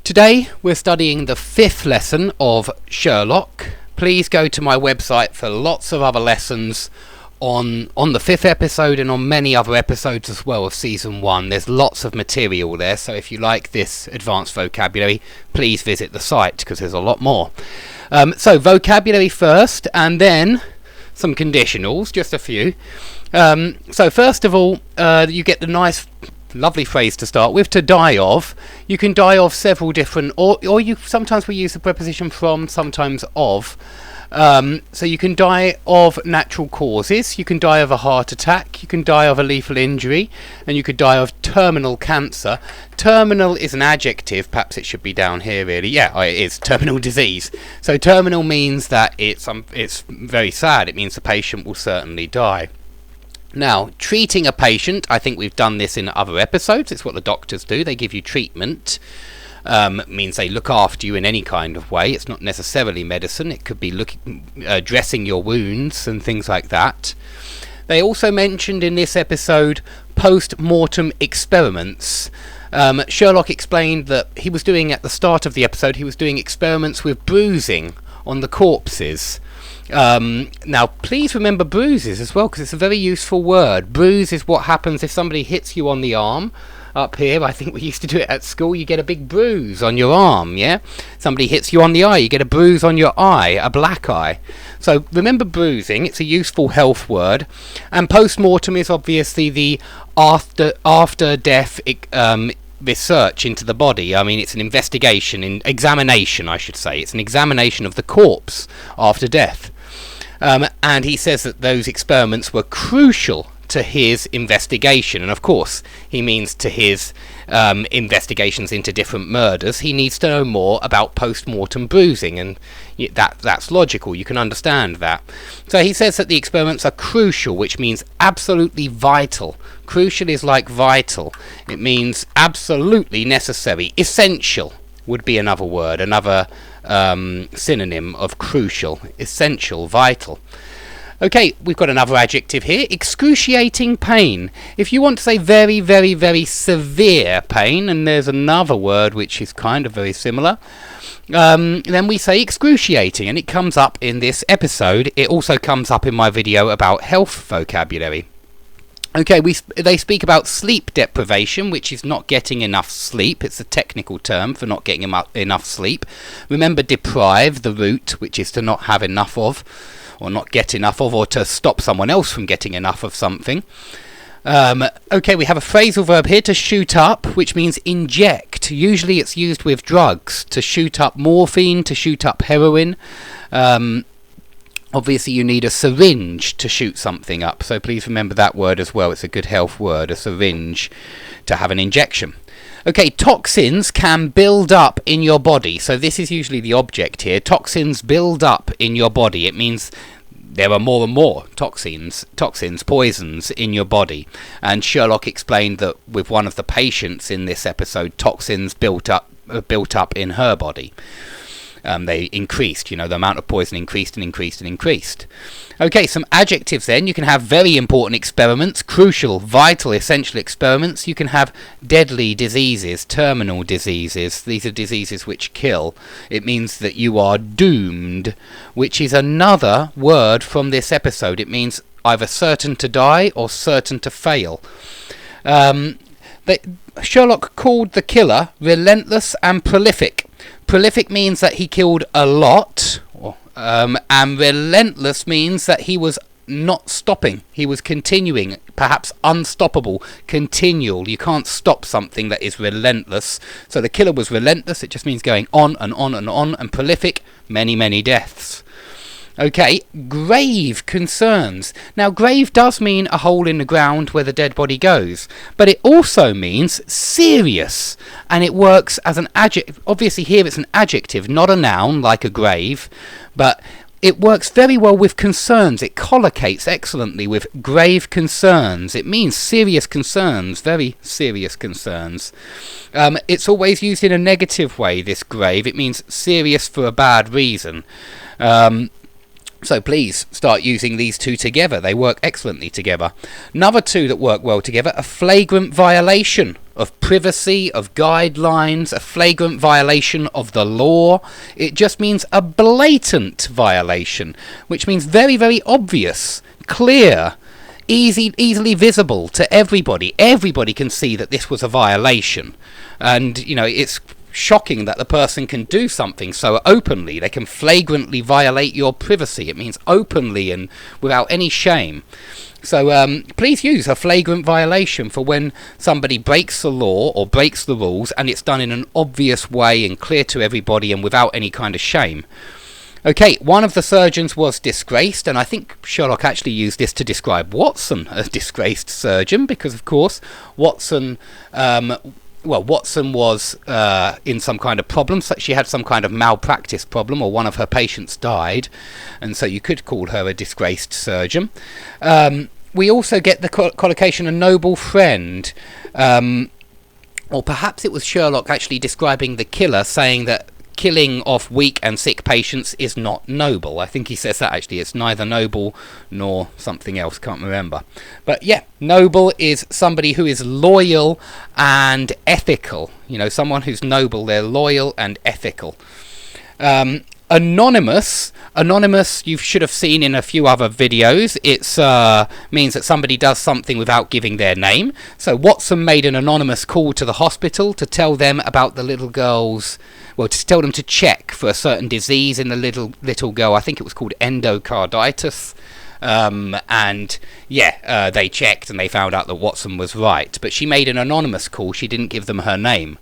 Today we're studying the 5th lesson of Sherlock. Please go to my website for lots of other lessons on the 5th episode and on many other episodes as well of season 1. There's lots of material there, so if you like this advanced vocabulary, please visit the site because there's a lot more. So vocabulary first, and then some conditionals, just a few. So first of all, you get the nice lovely phrase to start with, to die of. You can die of several different, or you sometimes we use the preposition from, sometimes of. So you can die of natural causes, you can die of a heart attack, you can die of a lethal injury, and you could die of terminal cancer. Terminal is an adjective, perhaps it should be down here really. Yeah, it is, terminal disease. So terminal means that it's very sad, it means the patient will certainly die. Now, treating a patient, I think we've done this in other episodes, it's what the doctors do, they give you treatment. It means they look after you in any kind of way. It's not necessarily medicine, it could be dressing your wounds and things like that. They also mentioned in this episode post-mortem experiments. Sherlock explained that he was doing, at the start of the episode, he was doing experiments with bruising on the corpses. Now please remember bruises as well, because it's a very useful word. Bruise is what happens if somebody hits you on the arm. Up here, I think we used to do it at school, you get a big bruise on your arm, yeah? Somebody hits you on the eye, you get a bruise on your eye, a black eye. So remember bruising, it's a useful health word. And post-mortem is obviously the after-death research into the body. I mean, it's an examination, I should say. It's an examination of the corpse after death. And he says that those experiments were crucial to his investigation, and of course he means to his investigations into different murders. He needs to know more about post-mortem bruising, and that's logical, you can understand that. So he says that the experiments are crucial, which means absolutely vital. Crucial is like vital, it means absolutely necessary. Essential would be another word, another synonym of crucial. Essential, vital. Okay, we've got another adjective here, excruciating pain. If you want to say very, very, very severe pain, and there's another word which is kind of very similar, then we say excruciating, and it comes up in this episode. It also comes up in my video about health vocabulary. Okay, they speak about sleep deprivation, which is not getting enough sleep. It's a technical term for not getting enough sleep. Remember deprive, the root, which is to not have enough of, or not get enough of, or to stop someone else from getting enough of something. Okay, we have a phrasal verb here, to shoot up, which means inject. Usually it's used with drugs, to shoot up morphine, to shoot up heroin. Obviously you need a syringe to shoot something up, so please remember that word as well. It's a good health word, a syringe, to have an injection. Okay, toxins can build up in your body. So this is usually the object here. Toxins build up in your body. It means there are more and more toxins, poisons in your body. And Sherlock explained that with one of the patients in this episode, toxins built up in her body. They increased, the amount of poison increased and increased and increased. Okay, some adjectives then. You can have very important experiments, crucial, vital, essential experiments. You can have deadly diseases, terminal diseases. These are diseases which kill. It means that you are doomed, which is another word from this episode. It means either certain to die or certain to fail. Sherlock called the killer relentless and prolific. Prolific means that he killed a lot, and relentless means that he was not stopping. He was continuing, perhaps unstoppable, continual. You can't stop something that is relentless. So the killer was relentless, it just means going on and on and on, and prolific, many, many deaths. Okay, grave concerns. Now, grave does mean a hole in the ground where the dead body goes, but it also means serious, and it works as an adjective. Obviously here it's an adjective, not a noun like a grave, but it works very well with concerns. It collocates excellently with grave concerns. It means serious concerns, very serious concerns. It's always used in a negative way, this grave. It means serious for a bad reason. So please start using these two together. They work excellently together. Another two that work well together, a flagrant violation. of privacy, of guidelines, a flagrant violation of the law. It just means a blatant violation, which means very, very obvious, clear, easily visible to everybody. Everybody can see that this was a violation. And, you know, it's shocking that the person can do something so openly. They can flagrantly violate your privacy. It means openly and without any shame. So please use a flagrant violation for when somebody breaks the law or breaks the rules, and it's done in an obvious way and clear to everybody and without any kind of shame. Okay, one of the surgeons was disgraced, and I think Sherlock actually used this to describe Watson, a disgraced surgeon, because of course Watson was in some kind of problem. So she had some kind of malpractice problem, or one of her patients died, and so you could call her a disgraced surgeon. We also get the collocation a noble friend, or perhaps it was Sherlock actually describing the killer, saying that killing off weak and sick patients is not noble. I think he says that actually. It's neither noble nor something else, can't remember. But yeah, noble is somebody who is loyal and ethical. You know, someone who's noble, they're loyal and ethical. Anonymous you should have seen in a few other videos. It's means that somebody does something without giving their name. So Watson made an anonymous call to the hospital to tell them about the little girl's, well, to tell them to check for a certain disease in the little girl. I think it was called endocarditis. And yeah, they checked and they found out that Watson was right. But she made an anonymous call. She didn't give them her name.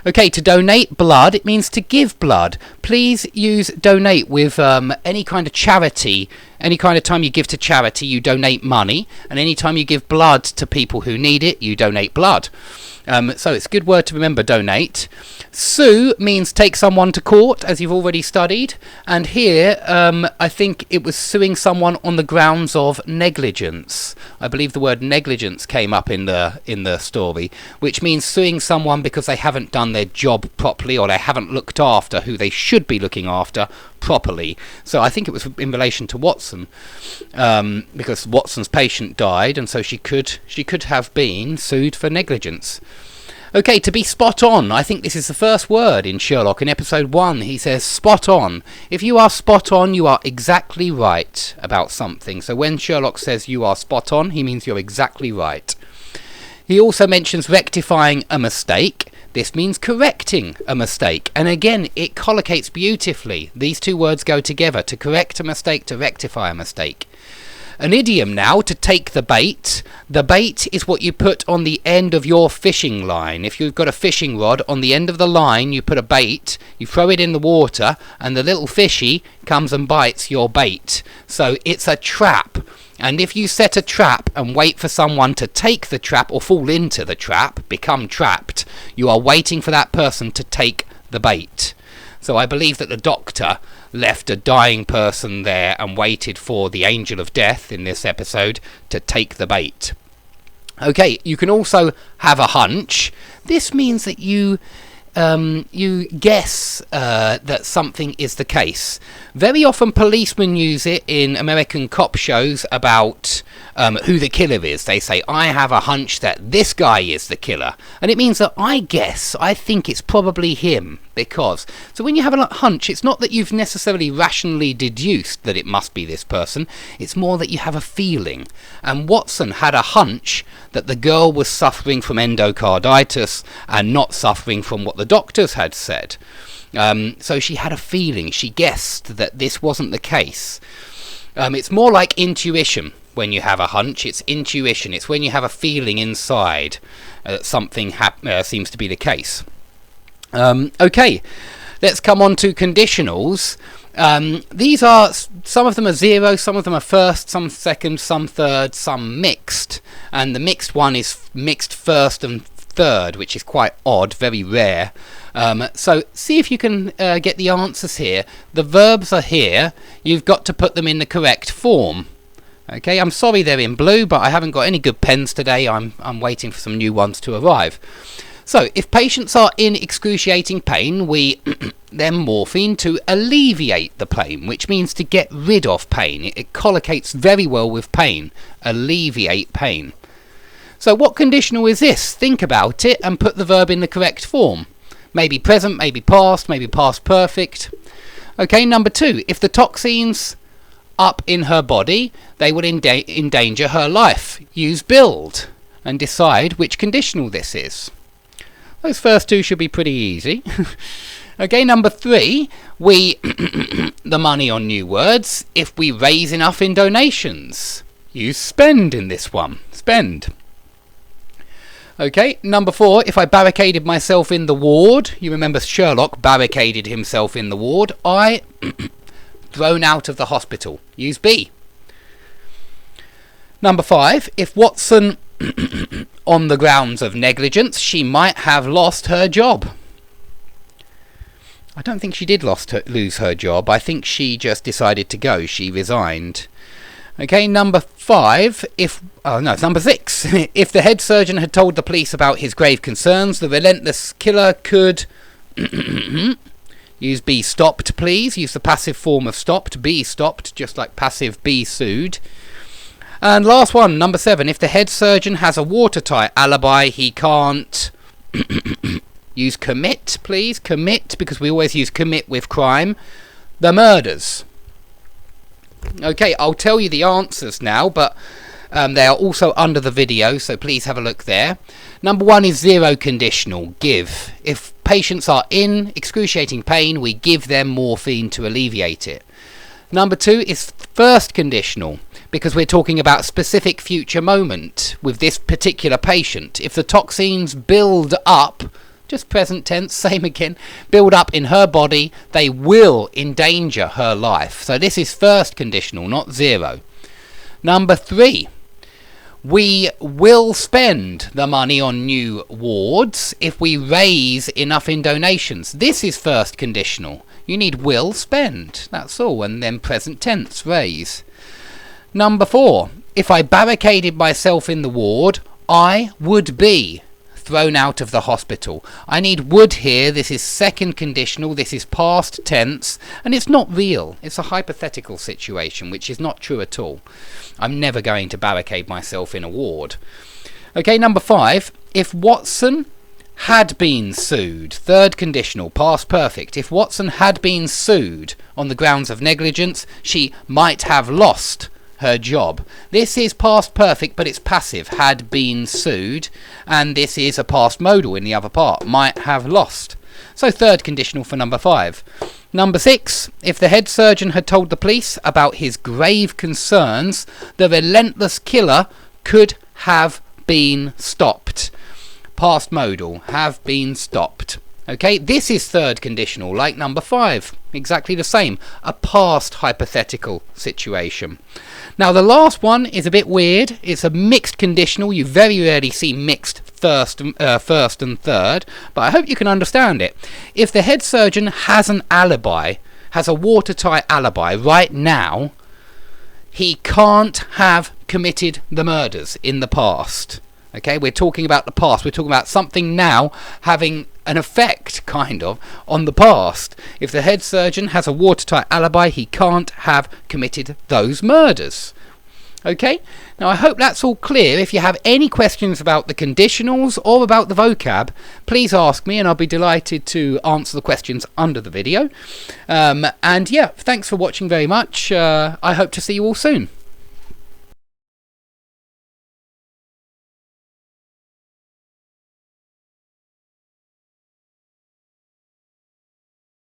Okay, to donate blood, it means to give blood. Please use donate with any kind of charity. Any kind of time you give to charity, you donate money. And any time you give blood to people who need it, you donate blood. So it's a good word to remember, donate. Sue means take someone to court, as you've already studied. And here, I think it was suing someone on the grounds of negligence. I believe the word negligence came up in the story, which means suing someone because they haven't done their job properly, or they haven't looked after who they should be looking after properly. So I think it was in relation to Watson, because Watson's patient died, and so she could have been sued for negligence. Okay, to be spot on. I think this is the first word in Sherlock in episode 1. He says spot on. If you are spot on, you are exactly right about something. So when Sherlock says you are spot on, he means you're exactly right. He also mentions rectifying a mistake. This means correcting a mistake. And again, it collocates beautifully. These two words go together. To correct a mistake, to rectify a mistake. An idiom now, to take the bait. The bait is what you put on the end of your fishing line. If you've got a fishing rod, on the end of the line you put a bait, you throw it in the water, and the little fishy comes and bites your bait. So it's a trap. And if you set a trap and wait for someone to take the trap or fall into the trap, become trapped, you are waiting for that person to take the bait. So I believe that the doctor left a dying person there and waited for the angel of death in this episode to take the bait. Okay, you can also have a hunch. This means that you guess that something is the case. Very often policemen use it in American cop shows about who the killer is. They say, I have a hunch that this guy is the killer. And it means that I think it's probably him. Because, so when you have a hunch, it's not that you've necessarily rationally deduced that it must be this person. It's more that you have a feeling. And Watson had a hunch that the girl was suffering from endocarditis and not suffering from what the doctors had said. So she had a feeling. She guessed that this wasn't the case. It's more like intuition when you have a hunch. It's intuition. It's when you have a feeling inside that something seems to be the case. Okay, let's come on to conditionals. These are, some of them are zero, some of them are first, some second, some third, some mixed. And the mixed one is mixed first and third, which is quite odd, very rare. So see if you can get the answers here. The verbs are here. You've got to put them in the correct form. Okay, I'm sorry they're in blue, but I haven't got any good pens today. I'm waiting for some new ones to arrive. So, if patients are in excruciating pain, we then morphine to alleviate the pain, which means to get rid of pain. It collocates very well with pain. Alleviate pain. So what conditional is this? Think about it and put the verb in the correct form. Maybe present, maybe past perfect. Okay, number 2. If the toxins up in her body, they would endanger her life. Use build and decide which conditional this is. Those first 2 should be pretty easy. Okay, number 3, we the money on new words. If we raise enough in donations, use spend in this one. Spend. Okay, number 4, if I barricaded myself in the ward, you remember Sherlock barricaded himself in the ward, I thrown out of the hospital. Use be. Number 5, if Watson on the grounds of negligence, she might have lost her job. I don't think she did lose her job. I think she just decided to go. She resigned. Okay, number 5, number 6. If the head surgeon had told the police about his grave concerns, the relentless killer could use be stopped, please. Use the passive form of stopped, be stopped, just like passive be sued. And last one, number 7. If the head surgeon has a watertight alibi, he can't use commit, please. Commit, because we always use commit with crime. The murders. Okay, I'll tell you the answers now, but they are also under the video, so please have a look there. Number 1 is 0 conditional, give. If patients are in excruciating pain, we give them morphine to alleviate it. Number 2 is first conditional, because we're talking about a specific future moment with this particular patient. If the toxins build up, just present tense, same again, build up in her body, they will endanger her life. So this is first conditional, not 0. Number 3, we will spend the money on new wards if we raise enough in donations. This is first conditional. You need will spend, that's all, and then present tense, raise. Number 4, if I barricaded myself in the ward, I would be thrown out of the hospital. I need would here. This is second conditional, this is past tense, and it's not real. It's a hypothetical situation, which is not true at all. I'm never going to barricade myself in a ward. Okay, number 5, if Watson had been sued, third conditional, past perfect. If Watson had been sued on the grounds of negligence, she might have lost her job. This is past perfect, but it's passive, had been sued, and this is a past modal in the other part, might have lost. So third conditional for number 5. Number 6, if the head surgeon had told the police about his grave concerns, the relentless killer could have been stopped. Past modal, have been stopped. Okay, this is third conditional, like number 5. Exactly the same. A past hypothetical situation. Now the last one is a bit weird. It's a mixed conditional. You very rarely see mixed first and third, but I hope you can understand it. If the head surgeon has an alibi, has a watertight alibi right now, he can't have committed the murders in the past. Okay, we're talking about the past. We're talking about something now having an effect, kind of, on the past. If the head surgeon has a watertight alibi, he can't have committed those murders. Okay, now I hope that's all clear. If you have any questions about the conditionals or about the vocab, please ask me and I'll be delighted to answer the questions under the video. And yeah, thanks for watching very much. I hope to see you all soon.